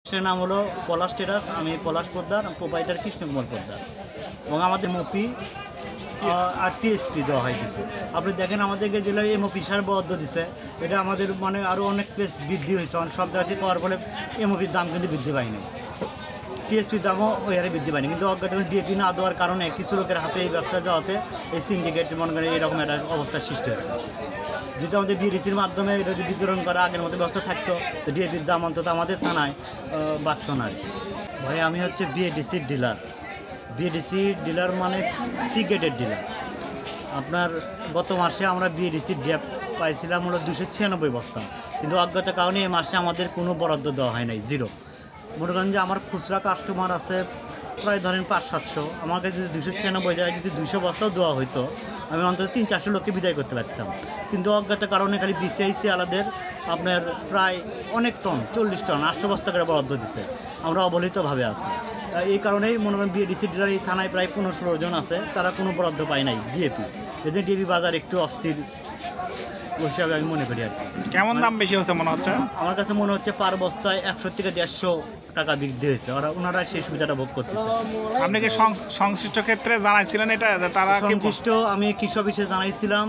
সে নাম হলো পলাশ টেরাস। আমি পলাশ পোদ্দার, প্রোপাইটার কৃষ্ণকুমার পোদ্দার। এবং আমাদের এমওপি আর টিএসপি দেওয়া হয় কিছু। আপনি দেখেন আমাদেরকে জেলায় এমওপি সার বরাদ্দ দিছে, এটা আমাদের মানে আরও অনেক প্লেস বৃদ্ধি হয়েছে। মানে সব জায়গাতে পাওয়ার ফলে এমওপির দাম কিন্তু বৃদ্ধি পায়নি, টিএসপির দামও ওই হারে বৃদ্ধি পায়নি। কিন্তু অজ্ঞাত ডিএপি না দেওয়ার কারণে কিছু লোকের হাতে এই ব্যবসা যাওয়াতে এই সিন্ডিকেট মনে করেন এরকম একটা অবস্থার সৃষ্টি হয়েছে। যদি আমাদের বিডিসির মাধ্যমে এটা যদি বিতরণ করা আগের মতো ব্যবস্থা থাকতো, তো ডিএপির দাম অন্তত আমাদের থানায় বাড়ত না আর কি। ভাই আমি হচ্ছে বিএডিসির ডিলার। বিএডিসির ডিলার মানে সিগারেটের ডিলার। আপনার গত মাসে আমরা বিএডিসির ড্যাপ পাইছিলাম হলো 296 বস্তা, কিন্তু অজ্ঞাত কারণে এই মাসে আমাদের কোনো বরাদ্দ দেওয়া হয় নাই, জিরো। মনে করেন যে আমার খুচরা কাস্টমার আছে প্রায় ধরেন 500-700, আমার কাছে যদি 296 জায়গায় যদি 200 বস্তাও দেওয়া হতো, আমি অন্তত 300-400 লোককে বিদায় করতে পারতাম। কিন্তু অজ্ঞাত কারণে খালি বিসিআইসি আলাদের আপনার প্রায় অনেক টন, 40 টন 800 বস্তা করে বরাদ্দ দিছে। আমরা অবহেলিতভাবে আছি। এই কারণেই মনে করেন বিএডিসি ডিলার এই থানায় প্রায় 15-16 জন আছে, তারা কোনো বরাদ্দ পায় নাই ডিএপি। এই জন্য ডিএপি বাজার একটু অস্থির হিসাবে আমি মনে করি আর কি। কেমন দাম বেশি হচ্ছে মনে হচ্ছে? আমার কাছে মনে হচ্ছে পার বস্তায় 100 থেকে 150 টাকা বৃদ্ধি হয়েছে। ওনারা সেই সুবিধাটা ভোগ করতেছে। আপনি কি সংশ্লিষ্ট ক্ষেত্রে জানাইছিলেন এটা? তারা সংশ্লিষ্ট আমি কৃষি অফিসে জানাইছিলাম,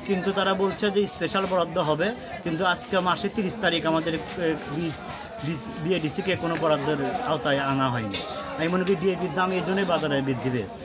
কিন্তু তারা বলছে যে স্পেশাল বরাদ্দ হবে। কিন্তু আজকে মাসে 30 তারিখ আমাদের বিএডিসিকে কোনো বরাদ্দের আওতায় আনা হয়নি। আমি মনে করি ডিএপির দাম এই জন্যই বাজারে বৃদ্ধি পেয়েছে।